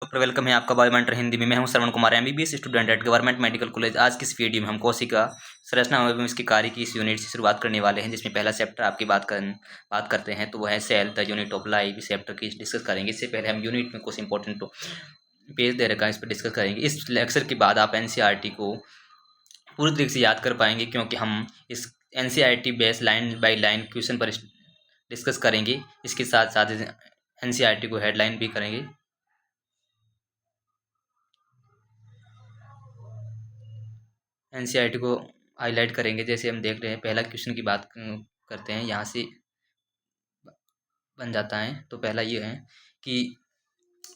पर वेलकम है आपका बायोमेंटर हिंदी में। मैं हूं Shravan Kumar, MBBS student at government medical college. आज की इस वीडियो में हम कोशिका संरचना एवं इसके कार्य की इस यूनिट से शुरुआत करने वाले हैं, जिसमें पहला चैप्टर आपकी बात करते हैं तो वह है cell the unit of life. इस चैप्टर की डिस्कस करेंगे। इससे पहले हम यूनिट में कुछ इंपॉर्टेंट पेज दे रखा है, इस पर डिस्कस करेंगे। इस लेक्चर के बाद आप एनसीईआरटी को पूरी तरीके से याद कर पाएंगे, क्योंकि हम इस NCERT base line by line question पर डिस्कस करेंगे। इसके साथ साथ एनसीईआरटी को हेडलाइन भी करेंगे। एनसीईआरटी को हाईलाइट करेंगे। जैसे हम देख रहे हैं, पहला क्वेश्चन की बात करते हैं, यहाँ से बन जाता है। तो पहला ये है कि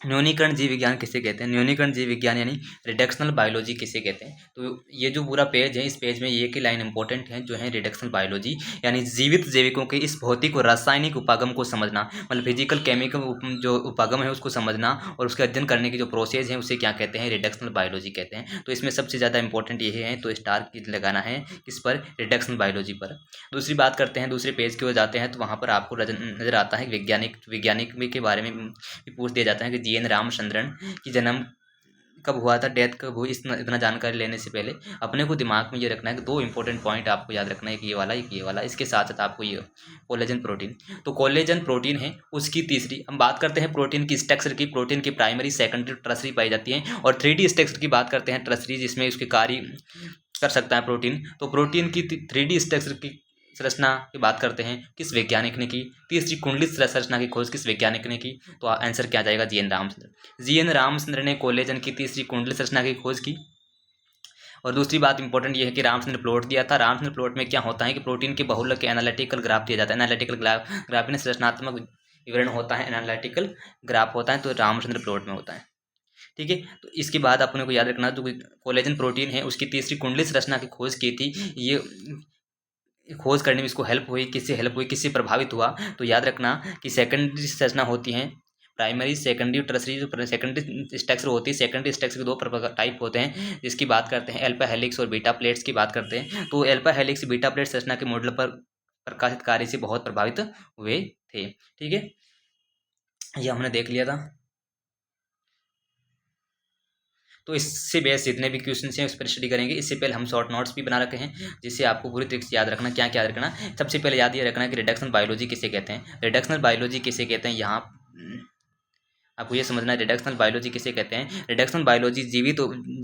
न्यूनीकरण जीव विज्ञान किसे कहते हैं। न्यूनीकरण जीव विज्ञान यानी रिडक्शनल बायोलॉजी किसे कहते हैं। तो ये जो पूरा पेज है, इस पेज में ये की लाइन इंपॉर्टेंट है, जो है रिडक्शनल बायोलॉजी यानी जीवित जैविकों के इस भौतिक और रासायनिक उपागम को समझना, मतलब फिजिकल केमिकल जो उपागम है उसको समझना और उसके अध्ययन करने की जो प्रोसेस है उसे क्या कहते हैं, रिडक्शनल बायोलॉजी कहते हैं। तो इसमें सबसे ज़्यादा इंपॉर्टेंट ये है, तो स्टार लगाना है किस पर, रिडक्शनल बायोलॉजी पर। दूसरी बात करते हैं, दूसरे पेज की ओर जाते हैं, तो वहाँ पर आपको नजर आता है वैज्ञानिक के बारे में भी पूछ दिया जाता है कि जीएन रामचंद्रन की जन्म कब हुआ था, डेथ कब हुई। इतना जानकारी लेने से पहले अपने को दिमाग में ये रखना है कि दो इंपॉर्टेंट पॉइंट आपको याद रखना है, एक ये वाला एक ये वाला। इसके साथ साथ आपको ये कोलेजन प्रोटीन, तो कोलेजन प्रोटीन है उसकी तीसरी। हम बात करते हैं प्रोटीन की स्ट्रक्चर की। प्रोटीन की प्राइमरी, सेकेंडरी, टर्सरी पाई जाती है, और 3D स्ट्रक्चर की बात करते हैं, टर्सरी, जिसमें उसके कार्य कर सकता है प्रोटीन। तो प्रोटीन की 3D स्ट्रक्चर की संरचना की बात करते हैं, किस वैज्ञानिक ने की। तीसरी कुंडलित संरचना की खोज किस वैज्ञानिक ने की। तो आंसर क्या जाएगा, जीएन रामचंद्र। जीएन रामचंद्र ने कोलेजन की तीसरी कुंडलित संरचना की खोज की। और दूसरी बात इंपॉर्टेंट ये है कि रामचंद्र प्लॉट दिया था। रामचंद्र प्लॉट में क्या होता है कि प्रोटीन के बहुलक के एनालिटिकल ग्राफ दिया जाता है। एनालिटिकल ग्राफ में संरचनात्मक विवरण होता है, एनालिटिकल ग्राफ होता है, तो रामचंद्र प्लॉट में होता है। ठीक है, तो इसके बाद अपने को याद रखना, जो कोलेजन प्रोटीन है उसकी तीसरी कुंडलित संरचना की खोज की थी। ये खोज करने में इसको हेल्प हुई, किससे प्रभावित हुआ। तो याद रखना कि सेकेंडरी संरचना होती है, प्राइमरी, सेकेंडरी, टर्सरी। जो सेकेंडरी स्ट्रक्चर होती है, सेकेंडरी स्ट्रक्चर के दो टाइप होते हैं, जिसकी बात करते हैं अल्फा हेलिक्स और बीटा प्लेट्स की बात करते हैं। तो अल्फा हेलिक्स बीटा प्लेट संरचना के मॉडल पर प्रकाशित कार्य से बहुत प्रभावित हुए थे। ठीक है, ये हमने देख लिया था। तो इससे बेस जितने भी क्वेश्चन हैं उस पर स्टडी करेंगे। इससे पहले हम शॉर्ट नोट्स भी बना रखे हैं, जिससे आपको पूरी तरीके से याद रखना। क्या क्या याद रखना, सबसे पहले याद ये रखना कि रिडक्शनल बायोलॉजी किसे कहते हैं। रिडक्शनल बायोलॉजी किसे कहते हैं, यहाँ आपको ये समझना है रिडक्शनल बायोलॉजी किसे कहते हैं। रिडक्शनल बायोलॉजी जीवित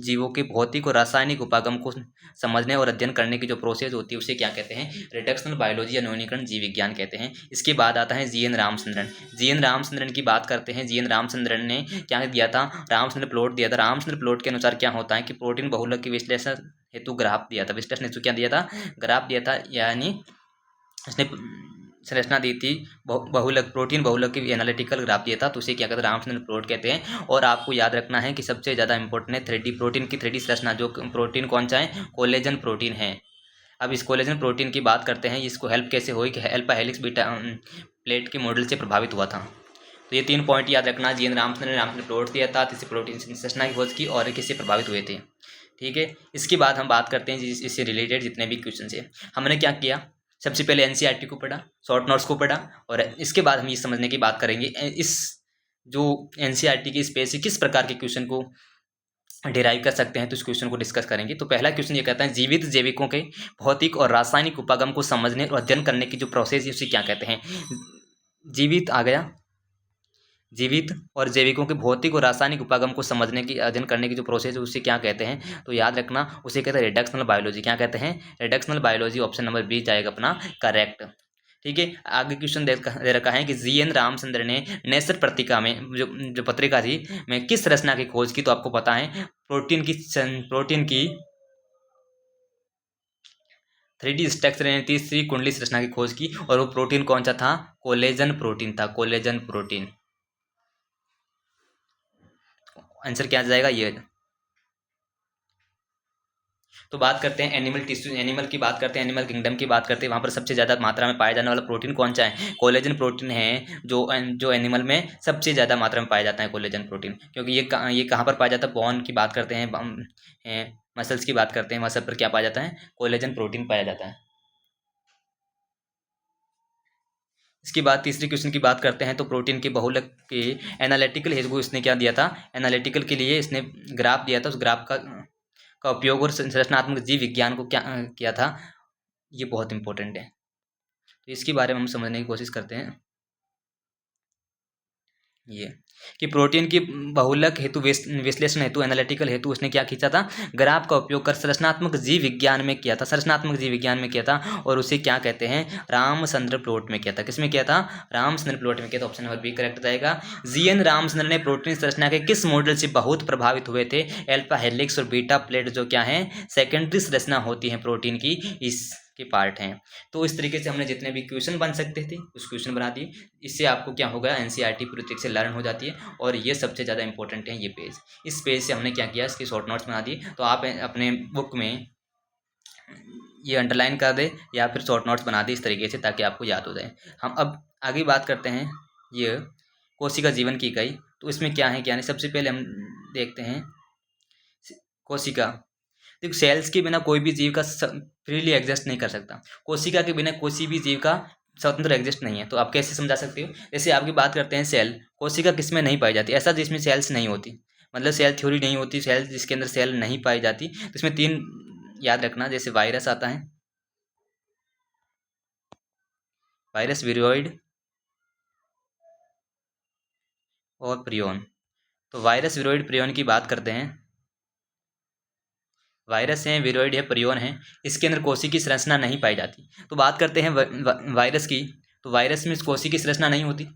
जीवों के भौतिक और रासायनिक उपागम को समझने और अध्ययन करने की जो प्रोसेस होती है उसे क्या कहते हैं, रिडक्शनल बायोलॉजी या न्यूनीकरण जीव विज्ञान कहते हैं। इसके बाद आता है जीएन रामचंद्रन। जीएन रामचंद्रन की बात करते हैं। जीएन रामचंद्रन ने क्या दिया था, रामचंद्र प्लॉट दिया था। रामचंद्र प्लॉट के अनुसार क्या होता है कि प्रोटीन बहुलक के विश्लेषण हेतु ग्राफ दिया था। विश्लेषण हेतु क्या दिया था, ग्राफ दिया था, यानी उसने संरचना दी थी, बहुलक, प्रोटीन बहुलक की एनालिटिकल ग्राफ दिया था। तो उसे क्या कहते हैं, रामचंद्र प्लॉट कहते हैं। और आपको याद रखना है कि सबसे ज़्यादा इंपॉर्टेंट है 3D प्रोटीन की 3D संरचना। जो प्रोटीन कौन सा है, कोलेजन प्रोटीन है। अब इस कोलेजन प्रोटीन की बात करते हैं, इसको हेल्प कैसे हुई कि अल्फा हेलिक्स बीटा प्लेट के मॉडल से प्रभावित हुआ था। तो ये 3 पॉइंट याद रखना। जीएन रामचंद्र ने रामचंद्र प्लॉट दिया था, इससे प्रोटीन संरचना की खोज की और किससे प्रभावित हुए थे। ठीक है, इसके बाद हम बात करते हैं इससे रिलेटेड जितने भी क्वेश्चन है। हमने क्या किया, सबसे पहले एनसीईआरटी को पढ़ा, शॉर्ट नोट्स को पढ़ा, और इसके बाद हम ये समझने की बात करेंगे इस जो एनसीईआरटी की स्पेस से किस प्रकार के क्वेश्चन को डिराइव कर सकते हैं। तो इस क्वेश्चन को डिस्कस करेंगे। तो पहला क्वेश्चन ये कहता है, जीवित जैविकों के भौतिक और रासायनिक उपागम को समझने और अध्ययन करने की जो प्रोसेस है उसे क्या कहते हैं। जीवित आ गया, जीवित और जैविकों के भौतिक और रासायनिक उपागम को समझने की, अध्ययन करने की जो प्रोसेस है उसे क्या कहते हैं। तो याद रखना, उसे कहते हैं रिडक्शनल बायोलॉजी। क्या कहते हैं, reductional biology. Option number B जाएगा अपना करेक्ट। ठीक है, आगे क्वेश्चन दे रखा है कि जीएन रामचंद्र ने नेचर पत्रिका में, जो पत्रिका थी, में किस रचना की खोज की। तो आपको पता है प्रोटीन की 3D स्ट्रक्चर यानी तीसरी कुंडली संरचना की खोज की। और वो प्रोटीन कौन सा था, कोलेजन प्रोटीन था, कोलेजन प्रोटीन। आंसर क्या आ जाएगा, ये। तो बात करते हैं एनिमल टिश्यू, एनिमल की बात करते हैं, एनिमल किंगडम की बात करते हैं। वहाँ पर सबसे ज़्यादा मात्रा में पाया जाने वाला प्रोटीन कौन सा है, कोलेजन प्रोटीन है। जो एनिमल में सबसे ज़्यादा मात्रा में पाया जाता है कोलेजन प्रोटीन। क्योंकि ये कहाँ पर पाया जाता है, बोन की बात करते हैं, मसल्स की बात करते हैं, मसल पर क्या पाया जाता है, कोलेजन प्रोटीन पाया जाता है। इसके बाद तीसरे क्वेश्चन की बात करते हैं तो प्रोटीन के बहुलक के एनालिटिकल हेतु को इसने क्या दिया था, एनालिटिकल के लिए इसने ग्राफ दिया था, उस ग्राफ का उपयोग और संरचनात्मक जीव विज्ञान को क्या किया था, ये बहुत इंपॉर्टेंट है। तो इसके बारे में हम समझने की कोशिश करते हैं। ये कि प्रोटीन की बहुलक हेतु विश्लेषण हेतु एनालिटिकल हेतु उसने क्या खींचा था, ग्राफ का उपयोग कर संरचनात्मक जीव विज्ञान में किया था, संरचनात्मक जीव विज्ञान में किया था, और उसे क्या कहते हैं, रामचंद्र प्लॉट में किया था। किसमें किया था, रामचंद्र प्लॉट में किया था। ऑप्शन नंबर बी करेक्ट जाएगा। जीएन रामचंद्र ने प्रोटीन संरचना के किस मॉडल से बहुत प्रभावित हुए थे, अल्फा हेलिक्स और बीटा प्लेट जो क्या है सेकेंडरी संरचना होती है प्रोटीन की, इसके पार्ट हैं। तो इस तरीके से हमने जितने भी क्वेश्चन बन सकते थे उस क्वेश्चन बना दिए। इससे आपको क्या होगा, एनसीईआरटी पूरी तरीके से लर्न हो जाती है, और ये सबसे ज़्यादा इंपॉर्टेंट है ये पेज। इस पेज से हमने क्या किया, इसके शॉर्ट नोट्स बना दिए। तो आप अपने बुक में ये अंडरलाइन कर दे या फिर शॉर्ट नोट्स बना दे इस तरीके से, ताकि आपको याद हो जाए। हम अब आगे बात करते हैं ये कोशिका जीवन की इकाई। तो इसमें क्या है क्या नहीं, सबसे पहले हम देखते हैं कोशिका। देखो सेल्स के बिना कोई भी जीव का फ्रीली एग्जिस्ट नहीं कर सकता। कोशिका के बिना किसी भी जीव का स्वतंत्र एग्जिस्ट नहीं है। तो आप कैसे समझा सकते हो, जैसे आपकी बात करते हैं सेल, कोशिका किसमें नहीं पाई जाती, ऐसा जिसमें सेल्स नहीं होती, मतलब सेल थ्योरी नहीं होती, सेल जिसके अंदर सेल नहीं पाई जाती। तो इसमें तीन याद रखना, जैसे वायरस आता है, वायरस, विरोइड और प्रियोन। तो वायरस, विरोइड, प्रियोन की बात करते हैं। वायरस हैं, विरोइड है, प्रियोन है, इसके अंदर कोशिका की संरचना नहीं पाई जाती। तो बात करते हैं वायरस की। तो वायरस में कोशिका की संरचना नहीं होती,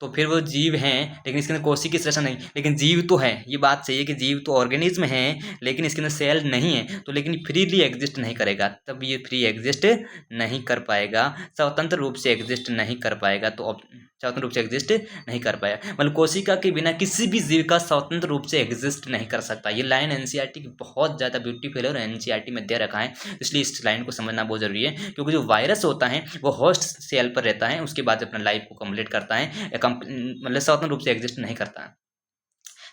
तो फिर वो जीव हैं लेकिन इसके अंदर कोशिका की संरचना नहीं, लेकिन जीव तो है। ये बात सही है कि जीव तो ऑर्गेनिज्म है, लेकिन इसके अंदर सेल नहीं है, तो लेकिन फ्रीली एग्जिस्ट नहीं करेगा, तब ये फ्री एग्जिस्ट नहीं कर पाएगा, स्वतंत्र रूप से एग्जिस्ट नहीं कर पाएगा। तो स्वतंत्र रूप से एग्जिस्ट नहीं कर पाएगा, मतलब कोशिका के बिना किसी भी जीव का स्वतंत्र रूप से एग्जिस्ट नहीं कर सकता। ये लाइन एनसीईआरटी की बहुत ज़्यादा ब्यूटीफुल है और एनसीईआरटी में दे रखा है, इसलिए इस लाइन को समझना बहुत जरूरी है। क्योंकि जो वायरस होता है वो होस्ट सेल पर रहता है, उसके बाद अपना लाइफ को कंप्लीट करता है, मतलब स्वतंत्र रूप से एग्जिस्ट नहीं करता।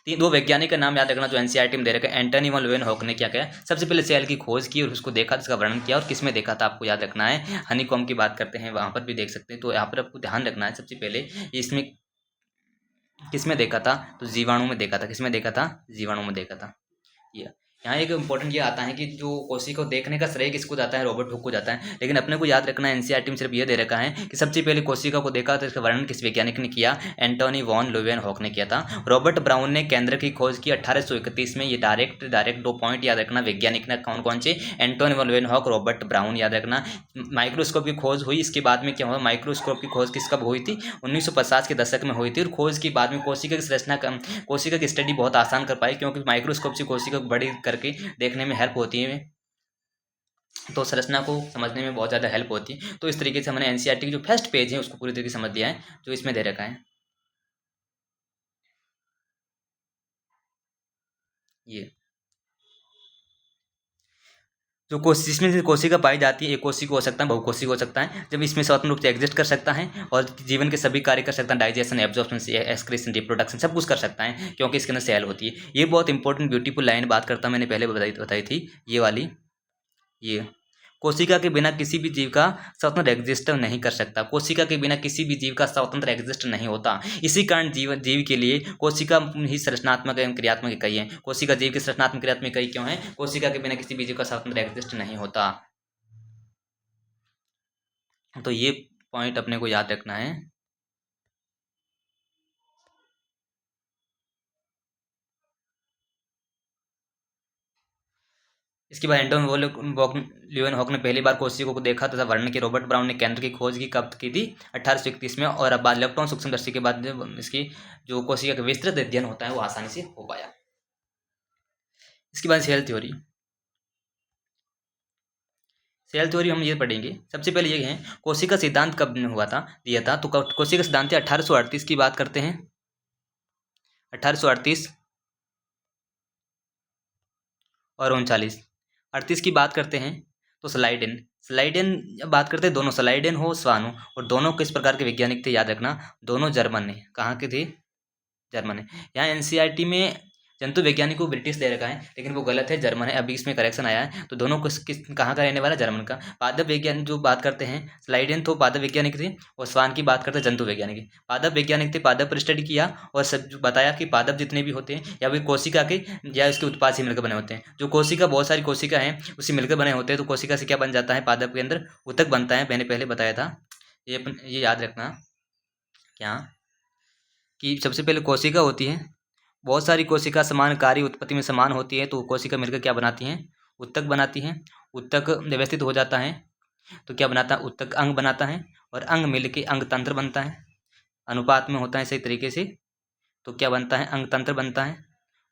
दो वैज्ञानिक का नाम याद रखना जो एनसीईआरटी में दे रखा है। एंटनी वन ल्यूवेनहॉक ने क्या किया, सबसे पहले सेल की खोज की और उसको देखा, इसका वर्णन किया, और किसमें देखा था आपको याद रखना है, हनीकॉम्ब की बात करते हैं वहां पर भी देख सकते हैं। तो यहाँ पर आपको ध्यान रखना है, सबसे पहले इसमें किसमें देखा था, तो जीवाणु में देखा था। किसमें देखा था, जीवाणु में देखा था। ये यहाँ एक इंपॉर्टेंट ये आता है कि जो कोशिका को देखने का श्रेय किसको जाता है, रॉबर्ट हुक को जाता है। लेकिन अपने को याद रखना है एनसीईआरटी में सिर्फ ये दे रखा है कि सबसे पहले कोशिका को देखा तो इसका वर्णन किस वैज्ञानिक ने किया, एंटोनी वॉन ल्यूवेनहॉक ने किया था। रॉबर्ट ब्राउन ने केंद्र की खोज की 1831 में। ये डायरेक्ट 2 पॉइंट याद रखना, वैज्ञानिक ने कौन कौन से, Antony von Leeuwenhoek, Robert brown याद रखना। माइक्रोस्कोप की खोज हुई, इसके बाद में क्या हुआ, माइक्रोस्कोप की खोज किस कब हुई थी, 1950 के दशक में हुई थी। और खोज के बाद में कोशिका की संरचना, कोशिका की स्टडी बहुत आसान कर पाई, क्योंकि माइक्रोस्कोप से कोशिका को बड़ी करके देखने में हेल्प होती है, तो संरचना को समझने में बहुत ज़्यादा हेल्प होती है। तो इस तरीके से हमने एनसीईआरटी की जो फर्स्ट पेज है उसको पूरी तरीके से समझ लिया है, जो इसमें दे रखा है। ये जो जिसमें से कोशिका पाई जाती है, एक कोशिका हो सकता है, बहुकोशिका हो सकता है, जब इसमें स्वतंत्र रूप से एग्जिस्ट कर सकता है और जीवन के सभी कार्य कर सकता है, डाइजेशन, एब्जॉर्प्शन, एक्सक्रीशन, रिप्रोडक्शन, सब कुछ कर सकता है, क्योंकि इसके अंदर सेल होती है। ये बहुत इंपॉर्टेंट ब्यूटीफुल लाइन बात करता हूँ, मैंने पहले बताई थी ये वाली। ये कोशिका के बिना किसी भी जीव का स्वतंत्र एग्जिस्ट नहीं कर सकता, कोशिका के बिना किसी भी जीव का स्वतंत्र एग्जिस्ट नहीं होता। इसी कारण जीव के लिए कोशिका ही संरचनात्मक एवं क्रियात्मक इकाई है। कोशिका जीव की संरचनात्मक क्रियात्मक इकाई क्यों है, कोशिका के बिना किसी भी जीव का स्वतंत्र एग्जिस्ट नहीं होता। तो ये पॉइंट अपने को याद रखना है। इसके बाद एंटोन ल्यूवेनहॉक ने पहली बार कोशिकाओं को देखा तथा वर्णन की। रॉबर्ट ब्राउन ने केंद्र की खोज की कब की थी, 1831 में। और अब बाद इलेक्ट्रॉन सूक्ष्मदर्शी के बाद इसकी जो कोशिका का विस्तृत अध्ययन होता है वो आसानी से हो पाया। इसके बाद सेल थ्योरी। सेल थ्योरी हम ये पढ़ेंगे, सबसे पहले ये है कोशिका सिद्धांत कब हुआ था, दिया था। तो कोशिका सिद्धांत 1838 की बात करते हैं, 1838 और 39 की बात करते हैं। तो स्लाइडेन बात करते हैं, दोनों स्लाइडेन हो स्वानो, और दोनों किस प्रकार के वैज्ञानिक थे याद रखना, दोनों जर्मन ने। कहाँ के थे, जर्मन है। यहाँ एनसीईआरटी में जंतु वैज्ञानिक को ब्रिटिश दे रखा है, लेकिन वो गलत है, जर्मन है। अभी इसमें करेक्शन आया है। तो दोनों कहाँ का रहने वाला, जर्मन का। पादप वैज्ञानिक जो बात करते हैं, स्लाइडेन तो पादप वैज्ञानिक थे, और स्वान की बात करते हैं जंतु वैज्ञानिक। पादप वैज्ञानिक थे, पादप पर स्टडी किया और सब बताया कि पादप जितने भी होते हैं या वे कोशिका के या इसके उत्पाद से मिलकर बने होते हैं। जो कोशिका, बहुत सारी कोशिका हैं, उससे मिलकर बने होते हैं। तो कोशिका से क्या बन जाता है, पादप के अंदर ऊतक बनता है। मैंने पहले बताया था, ये याद रखना क्या, कि सबसे पहले कोशिका होती है। बहुत सारी कोशिका समान कार्य उत्पत्ति में समान होती है, तो कोशिका मिलकर क्या बनाती हैं, ऊतक बनाती हैं। ऊतक व्यवस्थित हो जाता है तो क्या बनाता है, ऊतक अंग बनाता है, और अंग मिलके अंग तंत्र बनता है। अनुपात में होता है सही तरीके से, तो क्या बनता है, अंग तंत्र बनता है।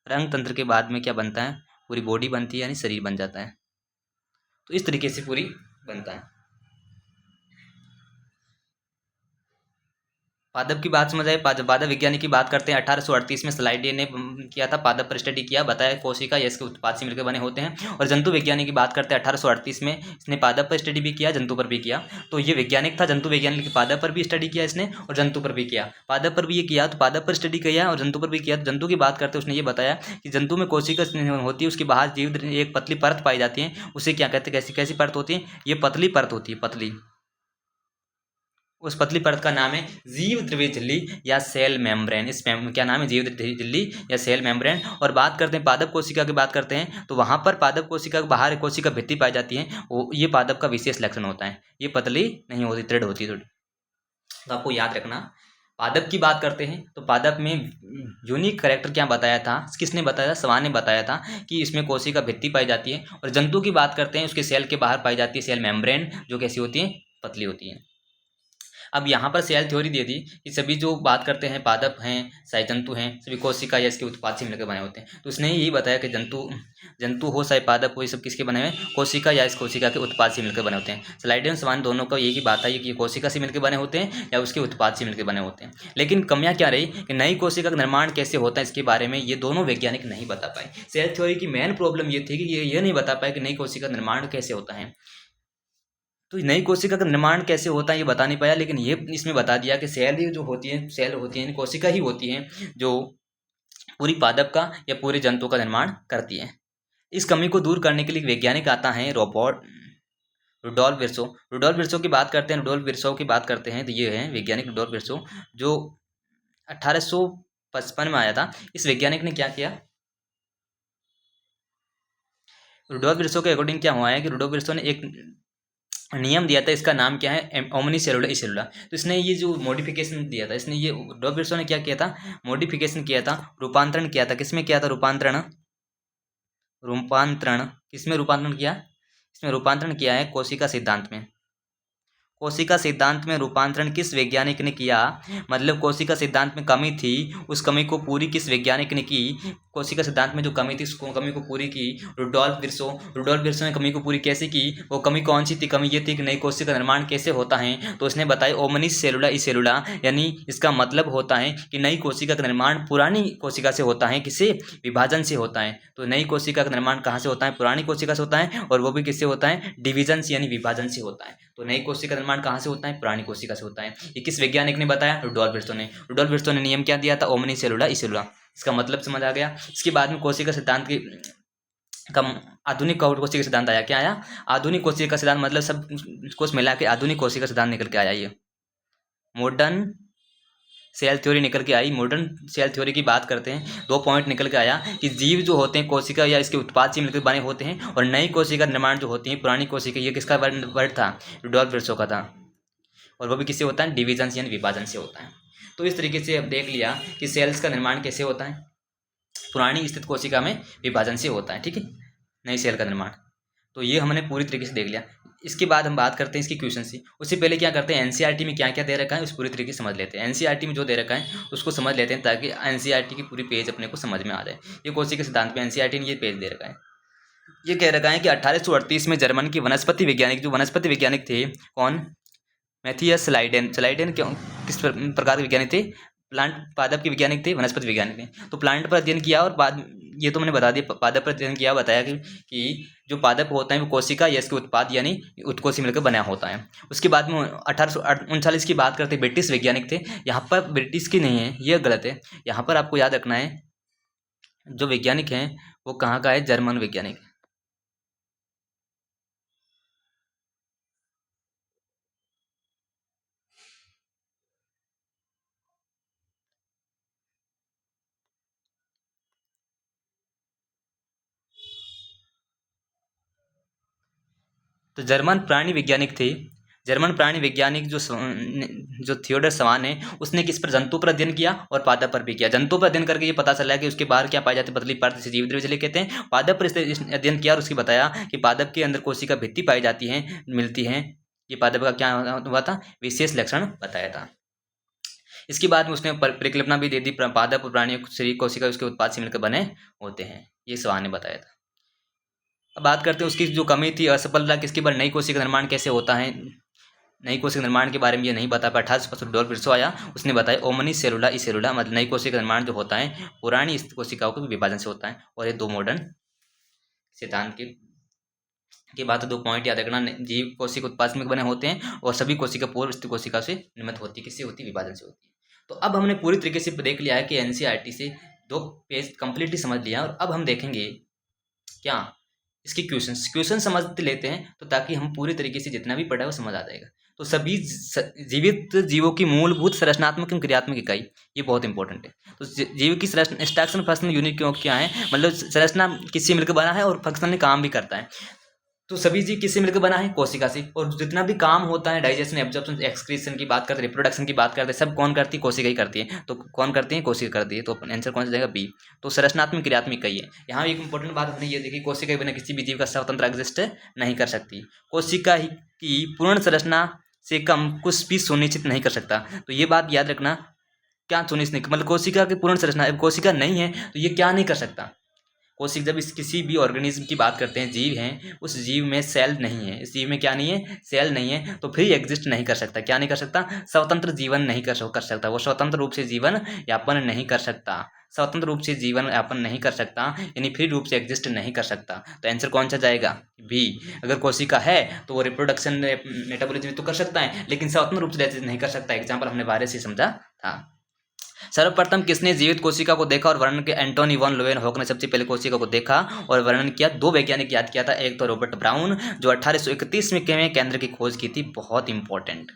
और अंग तंत्र के बाद में क्या बनता है, पूरी बॉडी बनती है, यानी शरीर बन जाता है। तो इस तरीके से पूरी बनता है। पादप की बात समझ आए। पादप विज्ञानी की बात करते हैं। 1838 में स्लाइडे ने किया था, पादप पर स्टडी किया, बताया कोशिका या इसके उत्पाद से मिलकर बने होते हैं। और जंतु वैज्ञानिक की बात करते हैं, 1838 में इसने पादप पर स्टडी भी किया, जंतु पर भी किया। तो ये वैज्ञानिक था जंतु वैज्ञानिक, पादप पर भी स्टडी किया इसने और जंतु पर भी किया। पादप पर भी ये किया तो पादप पर स्टडी किया, और जंतु पर भी किया। तो जंतु की बात करते हैं, उसने ये बताया कि जंतु में कोशिका होती है, उसके बाहर जीव एक पतली परत पाई जाती है, उसे क्या कहते हैं, कैसी कैसी परत होती है, ये पतली परत होती है, पतली। उस पतली परत का नाम है जीव द्रव्य झिल्ली या सेल मेम्ब्रेन। इस क्या नाम है, जीव द्रव्य झिल्ली या सेल मेम्ब्रेन। और बात करते हैं पादप कोशिका की बात करते हैं, तो वहां पर पादप कोशिका के बाहर कोशिका भित्ति पाई जाती है, वो ये पादप का विशेष लक्षण होता है। ये पतली नहीं होती, दृढ़ होती है थोड़ी। तो आपको याद रखना। पादप की बात करते हैं तो पादप में यूनिक कैरेक्टर क्या बताया था, किसने बताया था, स्वान ने बताया था कि इसमें कोशिका भित्ति पाई जाती है। और जंतु की बात करते हैं, उसके सेल के बाहर पाई जाती है सेल मेम्ब्रेन, जो कैसी होती है, पतली होती है। अब यहाँ पर सेल थ्योरी दे दी कि सभी जो बात करते हैं पादप हैं, चाहे जंतु हैं, सभी कोशिका या इसके उत्पाद से मिलकर बने होते हैं। तो उसने यही बताया कि जंतु हो चाहे पादप हो, ये सब किसके बने हुए, कोशिका या इस कोशिका के उत्पाद से मिलकर बने होते हैं। स्लाइडेन स्वान दोनों का यही बात आई कि कोशिका से मिलकर बने होते हैं या उसके उत्पाद से मिलकर बने होते हैं। लेकिन कमियां क्या रही कि नई कोशिका का निर्माण कैसे होता है, इसके बारे में ये दोनों वैज्ञानिक नहीं बता पाए। सेल थ्योरी की मेन प्रॉब्लम ये थी कि ये नहीं बता पाए कि नई कोशिका का निर्माण कैसे होता है। तो नई कोशिका का निर्माण कैसे होता है ये बता नहीं पाया, लेकिन ये इसमें बता दिया कि सेल जो होती है, सेल होती है, कोशिका ही होती है जो पूरी पादप का या पूरे जंतु का निर्माण करती है। इस कमी को दूर करने के लिए वैज्ञानिक आता है रुडोल्फ विर्सो। रुडोल्फ विर्सो की बात करते हैं, रुडोल्फ विर्सो की बात करते हैं तो ये है वैज्ञानिक रुडोल्फ विर्सो, जो 1855 में आया था। इस वैज्ञानिक ने क्या किया, रुडोल्फ विर्सो के अकॉर्डिंग क्या हुआ है कि रुडोल्फ विर्सो ने एक नियम दिया था, इसका नाम क्या है, ओमनी सेलुलर इसेलुलर। तो इसने ये जो मॉडिफिकेशन दिया था, इसने ये रुडोल्फ विर्सो ने क्या किया था, मॉडिफिकेशन किया था, रूपांतरण किया था। किसमें किया था, रूपांतरण किसमें रूपांतरण किया, इसमें रूपांतरण किया है कोशिका सिद्धांत में। कोशिका सिद्धांत में रूपांतरण किस वैज्ञानिक ने किया, मतलब कोशिका सिद्धांत में कमी थी, उस कमी को पूरी किस वैज्ञानिक ने की। कोशिका सिद्धांत में जो कमी थी, उस कमी को पूरी की रुडोल्फ विर्सो। रुडोल्फ विर्सो ने कमी को पूरी कैसे की, वो कमी कौन सी थी, कमी ये थी कि नई कोशिका का निर्माण कैसे होता है। तो उसने बताया ओमनिस सेलुला ई सेलुला, यानी इसका मतलब होता है कि नई कोशिका का निर्माण पुरानी कोशिका से होता है, किससे, विभाजन से होता है। तो नई कोशिका का निर्माण कहाँ से होता है, पुरानी कोशिका से होता है, और वो भी किससे होता है, डिवीजन से यानी विभाजन से होता है। तो नई कोशिका का निर्माण कहाँ से होता है, पुरानी कोशिका से होता है। ये किस वैज्ञानिक ने बताया, रुडोल्फ विर्सो ने। रुडोल्फ विर्सो ने नियम क्या दिया था, ओमनी सेलुला ई सेलुला। इसका मतलब समझ आ गया। इसके बाद में कोशिका सिद्धांत की कम आधुनिक कोशिका सिद्धांत आया। क्या आया, आधुनिक कोशिका सिद्धांत, मतलब सब कुछ मिला के आधुनिक कोशिका सिद्धांत निकल के आया। ये मॉडर्न सेल थ्योरी निकल के आई। मॉडर्न सेल थ्योरी की बात करते हैं, 2 पॉइंट निकल के आया कि जीव जो होते हैं कोशिका या इसके उत्पाद से मिलकर बने होते हैं, और नई कोशिका निर्माण जो होती है पुरानी कोशिका, ये किसका वर्ड था, रुडोल्फ विर्सो का था। और वो भी किससे होता है, डिवीजन यानी विभाजन से होता है। तो इस तरीके से अब देख लिया कि सेल्स का निर्माण कैसे होता है, पुरानी स्थित कोशिका में विभाजन से होता है, ठीक है, नई सेल का निर्माण। तो ये हमने पूरी तरीके से देख लिया। इसके बाद हम बात करते हैं इसकी क्वेश्चन से। उससे पहले क्या करते हैं, एनसीईआरटी में क्या क्या दे रखा है उस पूरी तरीके से समझ लेते हैं। एनसीईआरटी में जो दे रखा है उसको समझ लेते हैं, ताकि एनसीईआरटी की पूरी पेज अपने को समझ में आ जाए। ये कोशिका सिद्धांत में एनसीईआरटी ने ये पेज दे रखा है। ये कह रखा है कि 1838 में जर्मन की वनस्पति वैज्ञानिक, जो वनस्पति वैज्ञानिक थे, कौन, मैथियस स्लाइडेन। स्लाइडेन क्यों, किस प्रकार के वैज्ञानिक थे, प्लांट पादप के वैज्ञानिक थे, वनस्पति वैज्ञानिक थे। तो प्लांट पर अध्ययन किया, और बाद ये तो मैंने बता दिया, पादप पर अध्ययन किया, बताया कि जो पादप होता है वो कोशिका या इसके उत्पाद यानी उत्कों से मिलकर बना होता है। उसके बाद में 1839 की बात करते हैं, ब्रिटिश वैज्ञानिक थे। यहाँ पर ब्रिटिश की नहीं है, ये गलत है। यहाँ पर आपको याद रखना है जो वैज्ञानिक हैं वो कहाँ का है, जर्मन वैज्ञानिक। तो जर्मन प्राणी वैज्ञानिक थे। जर्मन प्राणी वैज्ञानिक जो थियोडर सवान है, उसने किस पर, जंतु पर अध्ययन किया और पादप पर भी किया। जंतु पर अध्ययन करके ये पता चला कि उसके बाहर क्या पाए जाते हैं, पतली परत से जीवित द्रव्य जिसे कहते हैं। पादप पर इसने अध्ययन किया और उसकी बताया कि पादप के अंदर कोशिका भित्ति पाई जाती है, मिलती है। ये पादप का क्या हुआ था, विशेष लक्षण बताया था। इसके बाद में उसने परिकल्पना भी दे दी, पादप और प्राणी शरीर कोशिका उसके उत्पाद से मिलकर बने होते हैं, ये सवान ने बताया था। अब बात करते हैं उसकी जो कमी थी, असफलता किसकी बार, नई कोशिका निर्माण कैसे होता है। नई कोशिका निर्माण के बारे में ये नहीं बता पाया। 1855 डॉल ब्रिसो आया, उसने बताया ओमनी सेलुला ई सेलुला, मतलब नई कोशिका निर्माण जो होता है पुरानी कोशिकाओं के विभाजन से होता है। और ये दो मॉडर्न सिद्धांत के बाद दो पॉइंट याद रखना, जीव कोशिका उत्पाद में बने होते हैं और सभी कोशिका पूर्व स्थित कोशिका से निर्मित होती है। किससे होती है, विभाजन से होती है। तो अब हमने पूरी तरीके से देख लिया है कि एनसीईआरटी से 2 पेज कंप्लीटली समझ लिया, और अब हम देखेंगे क्या इसके क्वेश्चन समझ लेते हैं, तो ताकि हम पूरी तरीके से जितना भी पढ़ा है वो समझ आ जाएगा। तो सभी जीवित जीवों की मूलभूत संरचनात्मक एवं क्रियात्मक इकाई, ये बहुत इंपॉर्टेंट है। तो जीव की स्ट्रक्चर फंक्शनल यूनिट क्यों क्या है, मतलब संरचना किससे मिलकर बना है और फंक्शनल काम भी करता है। तो सभी जीव किससे मिलकर बना है, कोशिका से। और जितना भी काम होता है, डाइजेशन, एब्जॉर्प्शन, एक्सक्रीशन की बात करते हैं, रिप्रोडक्शन की बात करते हैं, सब कौन करती है, कोशिका ही करती है। तो कौन करती है, कोशिका करती है। तो आंसर कौन सा जाएगा, बी। तो संरचनात्मक क्रियात्मक इकाई है। यहाँ एक इंपॉर्टेंट बात हमने ये देखी, कोशिका के बिना किसी भी जीव का स्वतंत्र एग्जिस्ट नहीं कर सकती। कोशिका ही की पूर्ण संरचना से कम कुछ भी सुनिश्चित नहीं कर सकता। तो ये बात याद रखना, क्या सुनिश्चित नहीं, मतलब कोशिका की पूर्ण संरचना, कोशिका नहीं है तो ये क्या नहीं कर सकता। कोशिका, जब इस किसी भी ऑर्गेनिज्म की बात करते हैं, जीव हैं, उस जीव में सेल नहीं है, इस जीव में क्या नहीं है, सेल नहीं है, तो फिर एग्जिस्ट नहीं कर सकता। क्या नहीं कर सकता, स्वतंत्र जीवन नहीं कर सकता। वो स्वतंत्र रूप से जीवन यापन नहीं कर सकता, स्वतंत्र रूप से जीवन यापन नहीं कर सकता, यानी फ्री रूप से एग्जिस्ट नहीं कर सकता। तो आंसर कौन सा जाएगा, बी। अगर कोशिका है तो वो रिप्रोडक्शन मेटाबॉलिज्म तो कर सकता है, लेकिन स्वतंत्र रूप से नहीं कर सकता। एग्जाम्पल हमने वायरस से समझा था। सर्वप्रथम किसने जीवित कोशिका को देखा और वर्णन किया, एंटोनी वॉन लोवेनहॉक ने सबसे पहले कोशिका को देखा और वर्णन किया। 2 वैज्ञानिक याद किया था, एक तो रॉबर्ट ब्राउन जो 1831 में केंद्र की खोज की थी, बहुत इंपॉर्टेंट।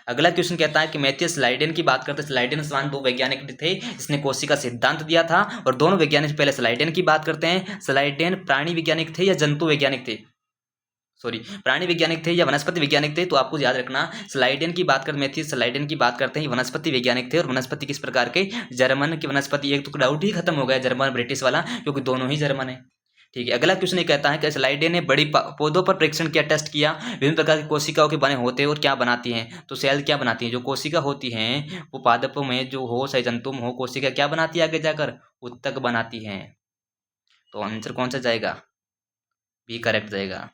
अगला क्वेश्चन कहता है कि मैथियस स्लाइडेन की बात करते हैं। स्लाइडेन समान 2 वैज्ञानिक थे जिसने कोशिका सिद्धांत दिया था, और दोनों वैज्ञानिक, पहले स्लाइडेन की बात करते हैं। स्लाइडेन प्राणी वैज्ञानिक थे या जंतु वैज्ञानिक थे, सॉरी प्राणी वैज्ञानिक थे या वनस्पति वैज्ञानिक थे। तो आपको याद रखना, स्लाइडेन की बात करते, मैथियस स्लाइडेन की बात करते हैं, वनस्पति वैज्ञानिक थे। और वनस्पति किस प्रकार के, जर्मन की वनस्पति। एक तो डाउट ही खत्म हो गया जर्मन ब्रिटिश वाला, क्योंकि दोनों ही जर्मन है। ठीक है, अगला क्वेश्चन ये कहता है कि स्लाइडेन ने बड़ी पौधों पर परीक्षण किया, टेस्ट किया, विभिन्न प्रकार की कोशिकाओं के बने होते हैं और क्या बनाती हैं। तो सेल क्या बनाती हैं, जो कोशिका होती हैं वो पादपों में जो हो, चाहे जंतु में हो, कोशिका क्या बनाती है, आगे जाकर उत्तक बनाती हैं। तो आंसर कौन सा जाएगा, बी करेक्ट जाएगा।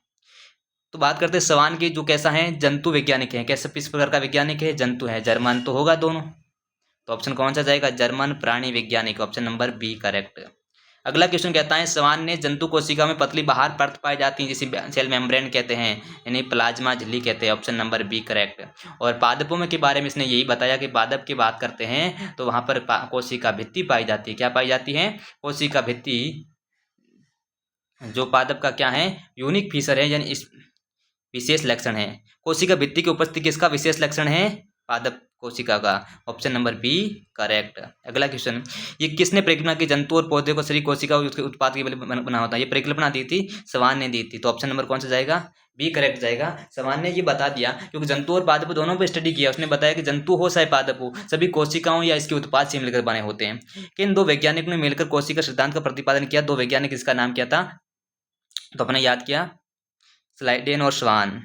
तो बात करते हैं सवान की, जो कैसा है, जंतु वैज्ञानिक है। कैसे, किस प्रकार का वैज्ञानिक है, जंतु है। जर्मन तो होगा दोनों, तो ऑप्शन कौन सा जाएगा, जर्मन प्राणी वैज्ञानिक, ऑप्शन नंबर बी करेक्ट। अगला क्वेश्चन कहता है सवान ने जंतु कोशिका में पतली बाहर परत पाई जाती है जिसे सेल मेम्ब्रेन कहते हैं, यानी प्लाज्मा झिल्ली कहते हैं, ऑप्शन नंबर बी करेक्ट। और पादपों में के बारे में इसने यही बताया कि पादप की बात करते हैं तो वहां पर कोशिका भित्ति पाई जाती है। क्या पाई जाती है, कोशिका भित्ति, जो पादप का क्या है, यूनिक फीचर है, यानी इस विशेष लक्षण है। कोशिका भित्ति की उपस्थिति किसका विशेष लक्षण है, पादप कोशिका का, ऑप्शन नंबर बी करेक्ट। अगला क्वेश्चन, ये किसने परिकल्पना की, जंतु और पौधे को शरीर कोशिका और उसके उत्पाद के लिए बना होता है। ये परिकल्पना दी थी, सवान ने दी थी। तो ऑप्शन नंबर कौन सा जाएगा, बी करेक्ट जाएगा। सवान ने ये बता दिया, क्योंकि जंतु और पादप दोनों पर स्टडी किया। उसने बताया कि जंतु हो चाहे पादप हो, सभी कोशिकाओं या इसके उत्पाद से मिलकर बने होते हैं। किन 2 वैज्ञानिकों ने मिलकर कोशिका सिद्धांत का प्रतिपादन किया। 2 वैज्ञानिक, इसका नाम क्या था, तो अपने याद किया, स्लाइडेन और स्वान।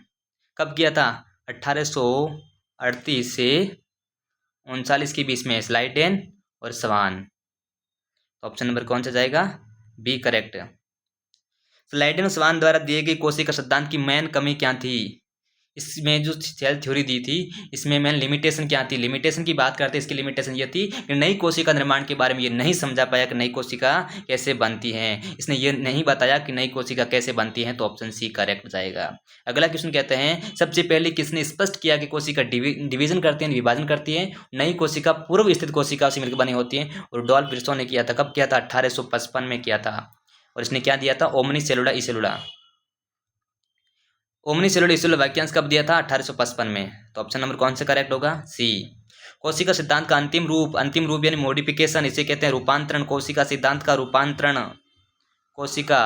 कब किया था, 1838 से 39 के बीच में, स्लाइडेन और स्वान। तो ऑप्शन नंबर कौन सा जाएगा, बी करेक्ट। स्लाइडेन और स्वान द्वारा दिए गए कोशिका सिद्धांत की मेन कमी क्या थी, इसमें जो सेल थ्योरी दी थी इसमें मैंने लिमिटेशन क्या थी, लिमिटेशन की बात करते इसकी लिमिटेशन ये थी कि नई कोशिका निर्माण के बारे में ये नहीं समझा पाया कि नई कोशिका कैसे बनती हैं, इसने ये नहीं बताया कि नई कोशिका कैसे बनती हैं, तो ऑप्शन सी करेक्ट जाएगा। अगला क्वेश्चन कहते हैं सबसे पहले किसने स्पष्ट किया कि कोशिका डिवीजन करती है, विभाजन करती है, नई कोशिका पूर्व स्थित कोशिका से मिलकर बनी होती है, और रुडोल्फ विर्सो ने किया था। कब किया था? 1855 में किया था। और इसने क्या दिया था? ओमनी सेलुला इसेलुला। ओमनी सेलुलर इसेलुलर वाक्यांश कब दिया था? 1855 में। तो ऑप्शन नंबर कौन सा करेक्ट होगा? सी। कोशिका सिद्धांत का अंतिम रूप यानी मॉडिफिकेशन, इसे कहते हैं रूपांतरण। कोशिका सिद्धांत का रूपांतरण, कोशिका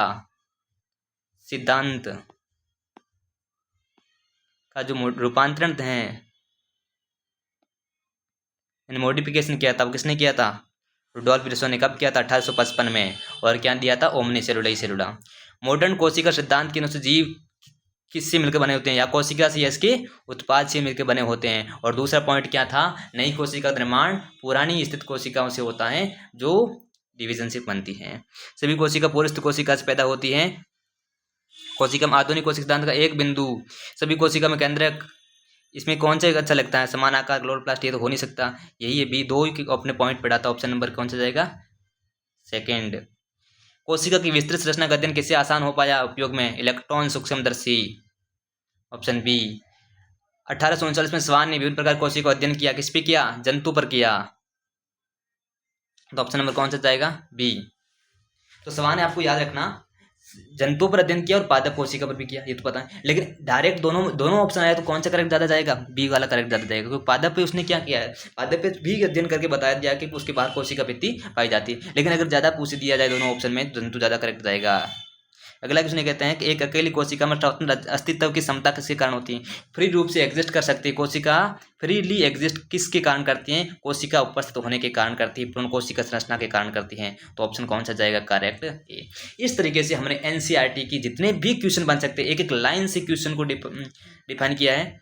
सिद्धांत का जो रूपांतरण है यानी मॉडिफिकेशन किया था, वो किसने किया था? रुडोल्फ विर्सो ने। कब किया था? 1855 में। और क्या दिया था? ओमनी सेलुला इसेलुला। मॉडर्न कोशिका सिद्धांत के अनुसार जीव किससे मिलकर बने होते हैं? या कोशिका से या इसके उत्पाद से मिलकर बने होते हैं। और दूसरा पॉइंट क्या था? नई कोशिका का निर्माण पुरानी स्थित कोशिकाओं से होता है जो डिवीजन से बनती हैं। सभी कोशिका पूर्व स्थित कोशिका से पैदा होती हैं। कोशिका में आधुनिक कोशिका सिद्धांत का एक बिंदु, सभी कोशिका में केंद्रक, इसमें कौन सा अच्छा लगता है? समान आकार क्लोरोप्लास्ट, ये तो हो नहीं सकता, यही है बी। दो अपने पॉइंट पढ़ा था। ऑप्शन नंबर कौन सा जाएगा? सेकेंड। कोशिका की विस्तृत संरचना का अध्ययन किससे आसान हो पाया उपयोग में? इलेक्ट्रॉन सूक्ष्मदर्शी। Option B. 1839 में स्वान ने विभिन्न प्रकार कोशिका का अध्ययन किया। किस पे किया? जंतु पर किया। तो ऑप्शन नंबर कौन सा जाएगा? बी। तो स्वान ने, आपको याद रखना, जंतुओं पर अध्ययन किया और पादप कोशिका पर भी किया, ये तो पता है। लेकिन डायरेक्ट दोनों ऑप्शन आया तो कौन सा करेक्ट ज्यादा जाएगा? बी वाला करेक्ट ज्यादा जाएगा, क्योंकि पादप पे उसने क्या किया है? पादप पे भी अध्ययन करके बताया दिया कि उसके बाहर कोशिका भित्ति पाई जाती है। लेकिन अगर ज्यादा पूछ दिया जाए दोनों ऑप्शन में, जंतु ज्यादा करेक्ट जाएगा। अगला क्वेश्चन कहते हैं कि एक अकेली कोशिका में अस्तित्व की क्षमता किसके कारण होती है? फ्री रूप से एग्जिस्ट कर सकती है कोशिका। फ्रीली एग्जिस्ट किसके कारण करती है? कोशिका उपस्थित होने के कारण करती है, पूर्ण कोशिका संरचना के कारण करती है। तो ऑप्शन कौन सा जाएगा? करेक्ट ए। इस तरीके से हमने एनसीईआरटी की जितने भी क्वेश्चन बन सकते हैं, एक एक लाइन से क्वेश्चन को डिफाइन किया है,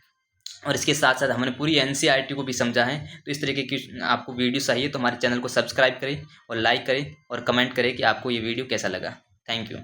और इसके साथ साथ हमने पूरी एनसीईआरटी को भी समझा है। तो इस तरीके की आपको वीडियो चाहिए तो हमारे चैनल को सब्सक्राइब करें और लाइक करें और कमेंट करें कि आपको ये वीडियो कैसा लगा। Thank you.